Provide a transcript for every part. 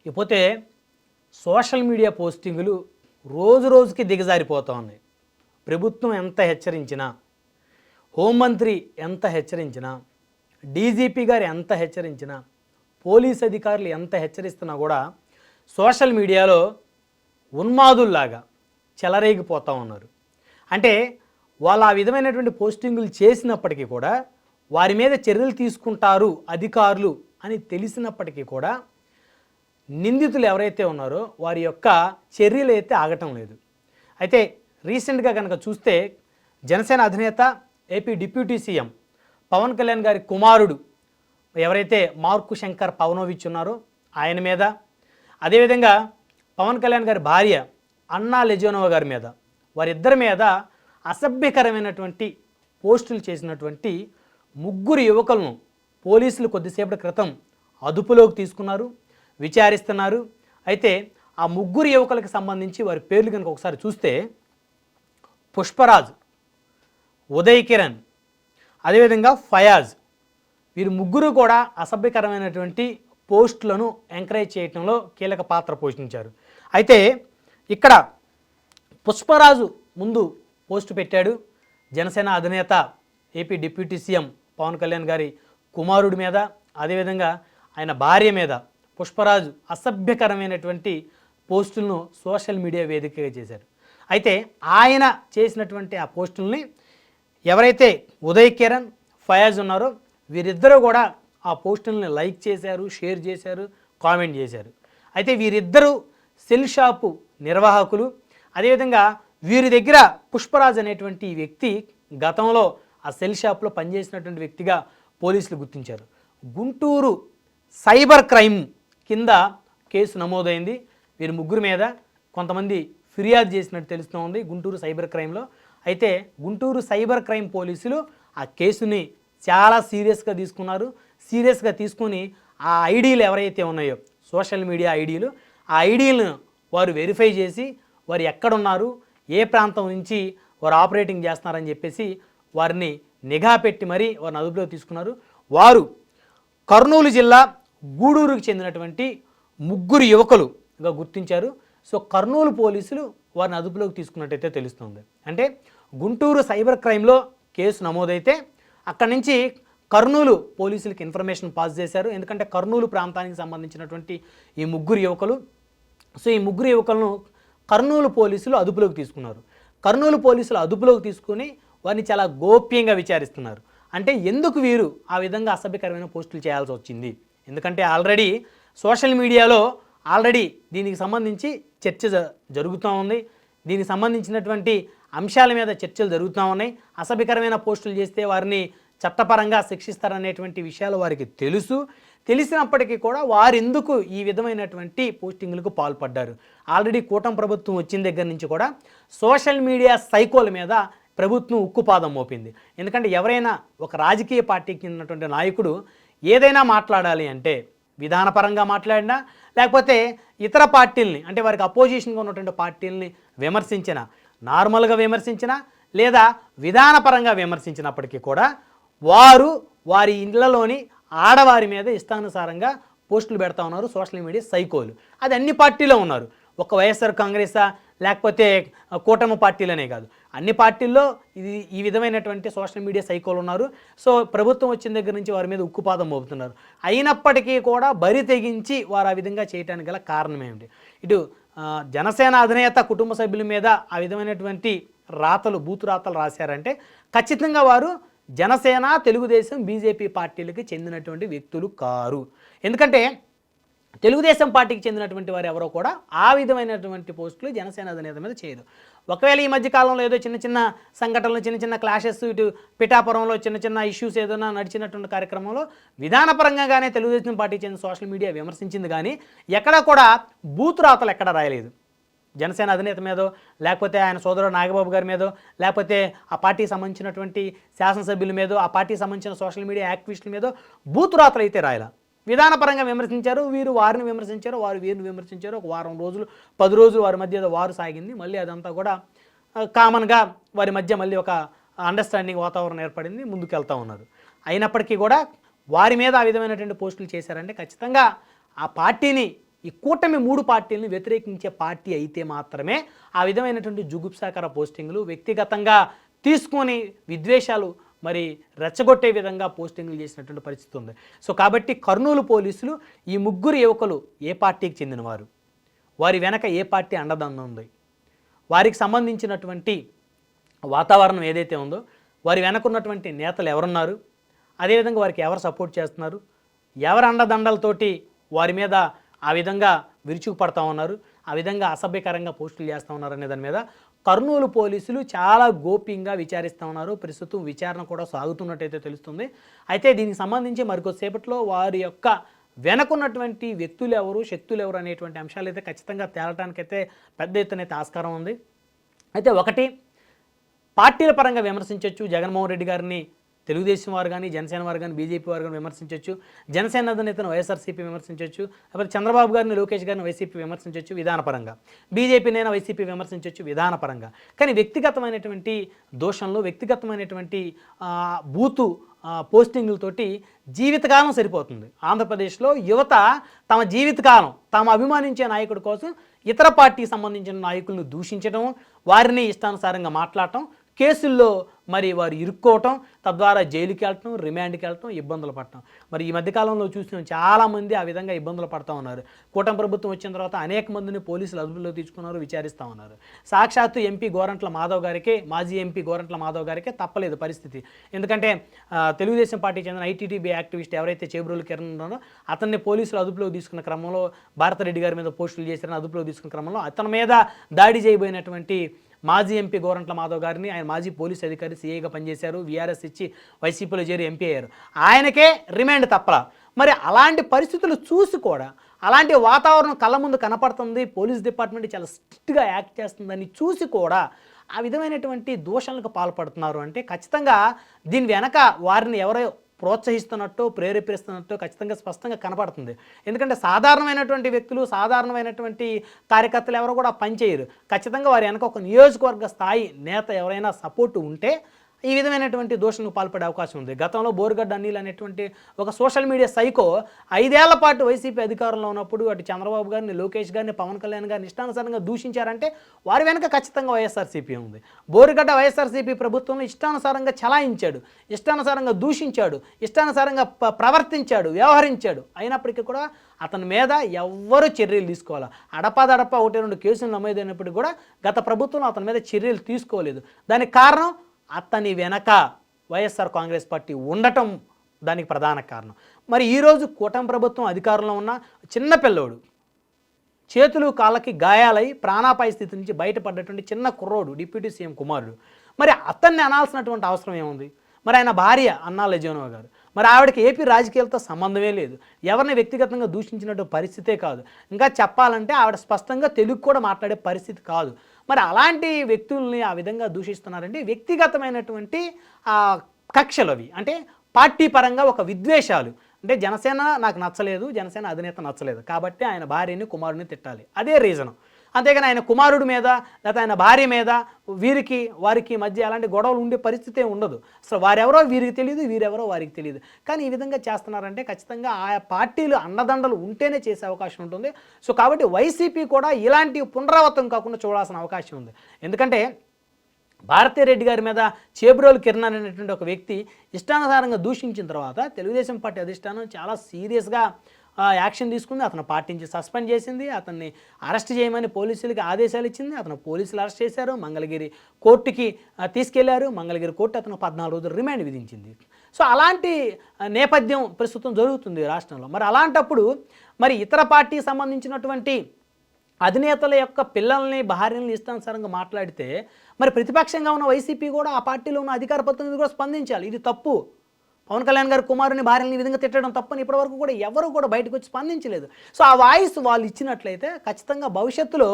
ఇకపోతే social media పోస్టింగులు రోజు రోజుకి దిగజారిపోతూ ఉన్నాయి. ప్రభుత్వం ఎంత హెచ్చరించినా, హోంమంత్రి ఎంత హెచ్చరించినా, డీజీపీ గారు ఎంత హెచ్చరించినా, పోలీస్ అధికారులు ఎంత హెచ్చరిస్తున్నా కూడా సోషల్ మీడియాలో ఉన్మాదుల్లాగా చెలరేగిపోతూ ఉన్నారు. అంటే వాళ్ళు ఆ విధమైనటువంటి పోస్టింగులు చేసినప్పటికీ కూడా వారి మీద చర్యలు తీసుకుంటారు అధికారులు అని తెలిసినప్పటికీ కూడా నిందితులు ఎవరైతే ఉన్నారో వారి యొక్క చర్యలు అయితే ఆగటం లేదు. అయితే రీసెంట్గా కనుక చూస్తే జనసేన అధినేత AP deputy CM Pawan Kalyan గారి కుమారుడు ఎవరైతే మార్కు శంకర్ పవనోవిచ్ ఉన్నారో ఆయన మీద, అదేవిధంగా పవన్ కళ్యాణ్ గారి భార్య అన్నా లెజోనోవా గారి మీద, వారిద్దరి మీద అసభ్యకరమైనటువంటి పోస్టులు చేసినటువంటి ముగ్గురు యువకులను పోలీసులు కొద్దిసేపటి క్రితం అదుపులోకి తీసుకున్నారు, విచారిస్తున్నారు. అయితే ఆ ముగ్గురు యువకులకు సంబంధించి వారి పేర్లు కనుక ఒకసారి చూస్తే పుష్పరాజ్, ఉదయ్ కిరణ్, అదేవిధంగా ఫయాజ్, వీరు ముగ్గురు కూడా అసభ్యకరమైనటువంటి పోస్టులను ఎంకరేజ్ చేయడంలో కీలక పాత్ర పోషించారు. అయితే ఇక్కడ పుష్పరాజు ముందు పోస్టు పెట్టాడు జనసేన అధినేత AP deputy CM Pawan Kalyan గారి కుమారుడి మీద, అదేవిధంగా ఆయన భార్య మీద పుష్పరాజు అసభ్యకరమైనటువంటి పోస్టులను సోషల్ మీడియా వేదికగా చేశారు. అయితే ఆయన చేసినటువంటి ఆ పోస్టుల్ని ఎవరైతే ఉదయ్ కిరణ్, ఫయాజ్ ఉన్నారో వీరిద్దరూ కూడా ఆ పోస్టుల్ని లైక్ చేశారు, షేర్ చేశారు, కామెంట్ చేశారు. అయితే వీరిద్దరూ సెల్ షాపు నిర్వాహకులు. అదేవిధంగా వీరి దగ్గర పుష్పరాజ్ అనేటువంటి వ్యక్తి గతంలో ఆ సెల్ షాప్లో పనిచేసినటువంటి వ్యక్తిగా పోలీసులు గుర్తించారు. గుంటూరు సైబర్ క్రైమ్ కింద కేసు నమోదైంది. వీరి ముగ్గురు మీద కొంతమంది ఫిర్యాదు చేసినట్టు తెలుస్తూ ఉంది గుంటూరు సైబర్ క్రైమ్లో. అయితే గుంటూరు సైబర్ క్రైమ్ పోలీసులు ఆ కేసుని చాలా సీరియస్గా తీసుకున్నారు. సీరియస్గా తీసుకుని ఆ ఐడీలు ఎవరైతే ఉన్నాయో సోషల్ మీడియా ఐడీలు, ఆ ఐడీలను వారు వెరిఫై చేసి వారు ఎక్కడున్నారు, ఏ ప్రాంతం నుంచి వారు ఆపరేటింగ్ చేస్తున్నారని చెప్పేసి వారిని నిఘా పెట్టి మరీ వారిని అదుపులో తీసుకున్నారు. వారు కర్నూలు జిల్లా గూడూరుకు చెందినటువంటి ముగ్గురు యువకులుగా గుర్తించారు. సో కర్నూలు పోలీసులు వారిని అదుపులోకి తీసుకున్నట్టయితే తెలుస్తుంది. అంటే గుంటూరు సైబర్ క్రైమ్లో కేసు నమోదైతే అక్కడి నుంచి కర్నూలు పోలీసులకు ఇన్ఫర్మేషన్ పాస్ చేశారు. ఎందుకంటే కర్నూలు ప్రాంతానికి సంబంధించినటువంటి ఈ ముగ్గురు యువకులు. సో ఈ ముగ్గురు యువకులను కర్నూలు పోలీసులు అదుపులోకి తీసుకున్నారు. కర్నూలు పోలీసులు అదుపులోకి తీసుకుని వారిని చాలా గోప్యంగా విచారిస్తున్నారు. అంటే ఎందుకు వీరు ఆ విధంగా అసభ్యకరమైన పోస్టులు చేయాల్సి వచ్చింది? ఎందుకంటే ఆల్రెడీ సోషల్ మీడియాలో దీనికి సంబంధించి చర్చ జరుగుతూ ఉంది. దీనికి సంబంధించినటువంటి అంశాల మీద చర్చలు జరుగుతూ ఉన్నాయి. అసభ్యకరమైన పోస్టులు చేస్తే వారిని చట్టపరంగా శిక్షిస్తారనేటువంటి విషయాలు వారికి తెలిసినప్పటికీ కూడా వారెందుకు ఈ విధమైనటువంటి పోస్టింగ్లకు పాల్పడ్డారు? ఆల్రెడీ కూటమి ప్రభుత్వం వచ్చిన దగ్గర నుంచి కూడా సోషల్ మీడియా సైకోల మీద ప్రభుత్వం ఉక్కుపాదం మోపింది. ఎందుకంటే ఎవరైనా ఒక రాజకీయ పార్టీకి ఉన్నటువంటి నాయకుడు ఏదైనా మాట్లాడాలి అంటే విధానపరంగా మాట్లాడినా, లేకపోతే ఇతర పార్టీల్ని అంటే వారికి అపోజిషన్గా ఉన్నటువంటి పార్టీల్ని విమర్శించినా, నార్మల్గా విమర్శించినా లేదా విధానపరంగా విమర్శించినప్పటికీ కూడా వారి ఇళ్లలోని ఆడవారి మీద ఇష్టానుసారంగా పోస్టులు పెడతా ఉన్నారు సోషల్ మీడియా సైకోలు. అది అన్ని పార్టీలో ఉన్నారు. ఒక వైఎస్ఆర్ కాంగ్రెసా లేకపోతే కూటమి పార్టీలనే కాదు, అన్ని పార్టీల్లో ఈ విధమైనటువంటి సోషల్ మీడియా సైకోలు ఉన్నారు. సో ప్రభుత్వం వచ్చిన దగ్గర నుంచి వారి మీద ఉక్కుపాదం మోపుతున్నారు. అయినప్పటికీ కూడా బరి తెగించి వారు ఆ విధంగా చేయడానికి గల కారణం ఏమిటి? ఇటు జనసేన అధినేత కుటుంబ సభ్యుల మీద ఆ విధమైనటువంటి బూతు రాతలు రాశారంటే ఖచ్చితంగా వారు జనసేన, తెలుగుదేశం, బీజేపీ పార్టీలకి చెందినటువంటి వ్యక్తులు కారు. ఎందుకంటే తెలుగుదేశం పార్టీకి చెందినటువంటి వారు ఎవరో కూడా ఆ విధమైనటువంటి పోస్టులు జనసేన అధినేత మీద చేయరు. ఒకవేళ ఈ మధ్యకాలంలో ఏదో చిన్న చిన్న సంఘటనలు, చిన్న చిన్న క్లాషెస్, ఇటు పిఠాపురంలో చిన్న చిన్న ఇష్యూస్ ఏదైనా నడిచినటువంటి కార్యక్రమంలో విధానపరంగానే తెలుగుదేశం పార్టీకి చెందిన సోషల్ మీడియా విమర్శించింది. కానీ ఎక్కడా కూడా బూతు రాతలు ఎక్కడా రాయలేదు. జనసేన అధినేత మీదో, లేకపోతే ఆయన సోదరుడు నాగబాబు గారి మీదో, లేకపోతే ఆ పార్టీకి సంబంధించినటువంటి శాసనసభ్యుల మీదో, ఆ పార్టీకి సంబంధించిన సోషల్ మీడియా యాక్టివిస్టుల మీదో బూతు రాతలు అయితే రాయలా. విధానపరంగా విమర్శించారు. వీరు వారిని విమర్శించారు, వారు వీరిని విమర్శించారు. ఒక వారం రోజులు 10 రోజులు వారి మధ్య వారు సాగింది. మళ్ళీ అదంతా కూడా కామన్గా వారి మధ్య మళ్ళీ ఒక అండర్స్టాండింగ్ వాతావరణం ఏర్పడింది, ముందుకు వెళ్తూ ఉన్నారు. అయినప్పటికీ కూడా వారి మీద ఆ విధమైనటువంటి పోస్టులు చేశారంటే ఖచ్చితంగా ఆ పార్టీని ఈ కూటమి 3 పార్టీలను వ్యతిరేకించే పార్టీ అయితే మాత్రమే ఆ విధమైనటువంటి జుగుప్సాకర పోస్టింగ్లు వ్యక్తిగతంగా తీసుకొని విద్వేషాలు మరి రెచ్చగొట్టే విధంగా పోస్టింగ్లు చేసినటువంటి పరిస్థితి ఉంది. సో కాబట్టి కర్నూలు పోలీసులు ఈ 3 యువకులు ఏ పార్టీకి చెందినవారు, వారి వెనక ఏ పార్టీ అండదండ ఉంది, వారికి సంబంధించినటువంటి వాతావరణం ఏదైతే ఉందో, వారి వెనక ఉన్నటువంటి నేతలు ఎవరున్నారు, అదేవిధంగా వారికి ఎవరు సపోర్ట్ చేస్తున్నారు, ఎవరు అండదండలతోటి వారి మీద ఆ విధంగా విరుచుకుపడతా ఉన్నారు, ఆ విధంగా అసభ్యకరంగా పోస్టులు చేస్తూ ఉన్నారు అనే దాని మీద కర్నూలు పోలీసులు చాలా గోప్యంగా విచారిస్తూ ఉన్నారు. ప్రస్తుతం విచారణ కూడా సాగుతున్నట్టయితే తెలుస్తుంది. అయితే దీనికి సంబంధించి మరికొద్దిసేపట్లో వారి యొక్క వెనకున్నటువంటి వ్యక్తులు ఎవరు, శక్తులు ఎవరు అనేటువంటి అంశాలు అయితే ఖచ్చితంగా తేలటానికైతే పెద్ద ఎత్తున అయితే ఆస్కారం ఉంది. అయితే ఒకటి, పార్టీల పరంగా విమర్శించవచ్చు. జగన్మోహన్ రెడ్డి గారిని తెలుగుదేశం వారు కానీ, జనసేన వారు కానీ, బీజేపీ వారు కానీ విమర్శించవచ్చు. జనసేన అధినేతను వైఎస్ఆర్సీపీ విమర్శించవచ్చు. లేకపోతే చంద్రబాబు గారిని, లోకేష్ గారిని వైసీపీ విమర్శించవచ్చు విధానపరంగా, బీజేపీనైనా వైసీపీ విమర్శించవచ్చు విధానపరంగా. కానీ వ్యక్తిగతమైనటువంటి దోషంలో, వ్యక్తిగతమైనటువంటి బూతు పోస్టింగులతోటి జీవితకాలం సరిపోతుంది. ఆంధ్రప్రదేశ్లో యువత తమ జీవితకాలం తాము అభిమానించే నాయకుడి కోసం ఇతర పార్టీకి సంబంధించిన నాయకులను దూషించడం, వారిని ఇష్టానుసారంగా మాట్లాడటం, కేసుల్లో మరి వారు ఇరుక్కోవటం, తద్వారా జైలుకి వెళ్ళటం, రిమాండ్కి వెళ్ళటం, ఇబ్బందులు పడటం. మరి ఈ మధ్యకాలంలో చూసిన చాలామంది ఆ విధంగా ఇబ్బందులు పడుతూ ఉన్నారు. కూటమి ప్రభుత్వం వచ్చిన తర్వాత అనేక మందిని పోలీసులు అదుపులో తీసుకున్నారు, విచారిస్తూ ఉన్నారు. సాక్షాత్తు ఎంపీ గోరంట్ల మాధవ్ గారికి, మాజీ ఎంపీ గోరంట్ల మాధవ్ గారికి తప్పలేదు పరిస్థితి. ఎందుకంటే తెలుగుదేశం పార్టీ చెందిన ఐటీటీబీ యాక్టివిస్ట్ ఎవరైతే చేబ్రోలు కిరణ్ ఉన్నారో అతన్ని పోలీసులు అదుపులో తీసుకున్న క్రమంలో, భారతరెడ్డి గారి మీద పోస్టులు చేశారని అదుపులో తీసుకున్న క్రమంలో అతని మీద దాడి చేయబోయినటువంటి మాజీ ఎంపీ గోరంట్ల మాధవ్ గారిని, ఆయన మాజీ పోలీస్ అధికారి సీఐగా పనిచేశారు, వీఆర్ఎస్ ఇచ్చి వైసీపీలో చేరి ఎంపీ అయ్యారు, ఆయనకే రిమాండ్ తప్పలా. మరి అలాంటి పరిస్థితులు చూసి కూడా, అలాంటి వాతావరణం కళ్ళ ముందు కనపడుతుంది, పోలీస్ డిపార్ట్మెంట్ చాలా స్ట్రిక్ట్గా యాక్ట్ చేస్తుందని చూసి కూడా ఆ విధమైనటువంటి దోషాలకు పాల్పడుతున్నారు అంటే ఖచ్చితంగా దీని వెనక వారిని ఎవరో ప్రోత్సహిస్తున్నట్టు, ప్రేరేపిస్తున్నట్టు ఖచ్చితంగా స్పష్టంగా కనపడుతుంది. ఎందుకంటే సాధారణమైనటువంటి వ్యక్తులు, సాధారణమైనటువంటి కార్యకర్తలు ఎవరు కూడా పనిచేయరు. ఖచ్చితంగా వారి వెనక ఒక నియోజకవర్గ స్థాయి నేత ఎవరైనా సపోర్టు ఉంటే ఈ విధమైనటువంటి దోషణకు పాల్పడే అవకాశం ఉంది. గతంలో బోరుగడ్డ అనిల్ అనేటువంటి ఒక సోషల్ మీడియా సైకో 5 ఏళ్ల పాటు వైసీపీ అధికారంలో ఉన్నప్పుడు అటు చంద్రబాబు గారిని, లోకేష్ గారిని, పవన్ కళ్యాణ్ గారిని ఇష్టానుసారంగా దూషించారంటే వారి వెనక ఖచ్చితంగా వైఎస్ఆర్సీపీ ఉంది. బోరుగడ్డ వైఎస్ఆర్సీపీ ప్రభుత్వంలో ఇష్టానుసారంగా చలాయించాడు, ఇష్టానుసారంగా దూషించాడు, ఇష్టానుసారంగా ప్రవర్తించాడు, వ్యవహరించాడు. అయినప్పటికీ కూడా అతని మీద ఎవ్వరూ చర్యలు తీసుకోవాలి. అడపాదడప 1-2 కేసులు నమోదైనప్పటికీ కూడా గత ప్రభుత్వంలో అతని మీద చర్యలు తీసుకోలేదు. దానికి కారణం అతని వెనక వైఎస్ఆర్ కాంగ్రెస్ పార్టీ ఉండటం దానికి ప్రధాన కారణం. మరి ఈరోజు కూటమి ప్రభుత్వం అధికారంలో ఉన్న చిన్న పిల్లోడు, చేతులు కాళ్ళకి గాయాలై ప్రాణాపాయ స్థితి నుంచి బయటపడ్డటువంటి చిన్న కుర్రోడు, డిప్యూటీ సీఎం కుమారుడు, మరి అతన్ని అనాల్సినటువంటి అవసరం ఏముంది? మరి ఆయన భార్య అన్నా లెజోనోవా గారు, మరి ఆవిడకి ఏపీ రాజకీయాలతో సంబంధమే లేదు, ఎవరిని వ్యక్తిగతంగా దూషించినట్టు పరిస్థితే కాదు. ఇంకా చెప్పాలంటే ఆవిడ స్పష్టంగా తెలుగు కూడా మాట్లాడే పరిస్థితి కాదు. మరి అలాంటి వ్యక్తుల్ని ఆ విధంగా దూషిస్తున్నారంటే వ్యక్తిగతమైనటువంటి కక్షలు అవి. అంటే పార్టీ పరంగా ఒక విద్వేషాలు. అంటే జనసేన నాకు నచ్చలేదు, జనసేన అధినేత నచ్చలేదు కాబట్టి ఆయన భార్యని, కుమారుడిని తిట్టాలి, అదే రీజను. అంతేగాని ఆయన కుమారుడి మీద లేదా ఆయన భార్య మీద వారికి మధ్య అలాంటి గొడవలు ఉండే పరిస్థితే ఉండదు. అసలు వారెవరో వీరికి తెలియదు, వీరెవరో వారికి తెలియదు. కానీ ఈ విధంగా చేస్తున్నారంటే ఖచ్చితంగా ఆయా పార్టీలు అండదండలు ఉంటేనే చేసే అవకాశం ఉంటుంది. సో కాబట్టి వైసీపీ కూడా ఇలాంటి పునరావృతం కాకుండా చూడాల్సిన అవకాశం ఉంది. ఎందుకంటే భారతిరెడ్డి గారి మీద చేబ్రోలు కిరణ్ అనేటువంటి ఒక వ్యక్తి ఇష్టానుసారంగా దూషించిన తర్వాత తెలుగుదేశం పార్టీ అధిష్టానం చాలా సీరియస్గా యాక్షన్ తీసుకుంది. అతను పార్టీ నుంచి సస్పెండ్ చేసింది, అతన్ని అరెస్ట్ చేయమని పోలీసులకి ఆదేశాలు ఇచ్చింది. అతను పోలీసులు అరెస్ట్ చేశారు, మంగళగిరి కోర్టుకి తీసుకెళ్లారు. మంగళగిరి కోర్టు అతను 14 రోజులు రిమాండ్ విధించింది. సో అలాంటి నేపథ్యం ప్రస్తుతం జరుగుతుంది రాష్ట్రంలో. మరి అలాంటప్పుడు మరి ఇతర పార్టీకి సంబంధించినటువంటి అధినేతల యొక్క పిల్లల్ని, భార్యల్ని ఇష్టానుసారంగా మాట్లాడితే మరి ప్రతిపక్షంగా ఉన్న వైసీపీ కూడా ఆ పార్టీలో ఉన్న అధికార ప్రతినిధులు కూడా స్పందించాలి. ఇది తప్పు, పవన్ కళ్యాణ్ గారు కుమారుని, భార్యని ఈ విధంగా తిట్టడం తప్పని ఇప్పటివరకు కూడా ఎవరు కూడా బయటకు వచ్చి స్పందించలేదు. సో ఆ వాయిస్ వాళ్ళు ఇచ్చినట్లయితే ఖచ్చితంగా భవిష్యత్తులో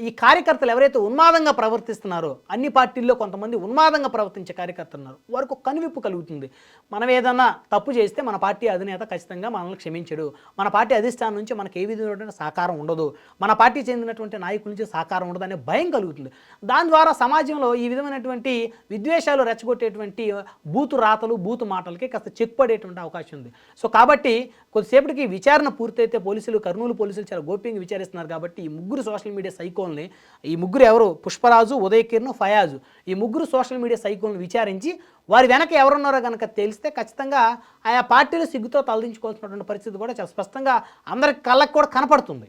ఈ కార్యకర్తలు ఎవరైతే ఉన్మాదంగా ప్రవర్తిస్తున్నారో, అన్ని పార్టీల్లో కొంతమంది ఉన్మాదంగా ప్రవర్తించే కార్యకర్తలు ఉన్నారు, వారికి ఒక కనువిప్పు కలుగుతుంది. మనం ఏదన్నా తప్పు చేస్తే మన పార్టీ అధినేత ఖచ్చితంగా మనల్ని క్షమించడు, మన పార్టీ అధిష్టానం నుంచి మనకు ఏ విధమైనటువంటి సహకారం ఉండదు, మన పార్టీ చెందినటువంటి నాయకుల నుంచి సహకారం ఉండదు అనే భయం కలుగుతుంది. దాని ద్వారా సమాజంలో ఈ విధమైనటువంటి విద్వేషాలు రెచ్చగొట్టేటువంటి బూతు రాతలు, బూతు మాటలకి కాస్త చెక్ పడేటువంటి అవకాశం ఉంది. సో కాబట్టి కొద్దిసేపటికి విచారణ పూర్తయితే కర్నూలు పోలీసులు చాలా గోప్యంగా విచారిస్తున్నారు. కాబట్టి ఈ ముగ్గురు సోషల్ మీడియా సైకోల్ని, ఈ ముగ్గురు ఎవరు, పుష్పరాజు, ఉదయ్ కిరణ్, ఫయాజు, ఈ ముగ్గురు సోషల్ మీడియా సైకోల్ని విచారించి వారి వెనక ఎవరున్నారో కనుక తెలిస్తే ఖచ్చితంగా ఆయా పార్టీలు సిగ్గుతో తలదించుకోవాల్సినటువంటి పరిస్థితి కూడా చాలా స్పష్టంగా అందరి కళ్ళకు కూడా కనపడుతుంది.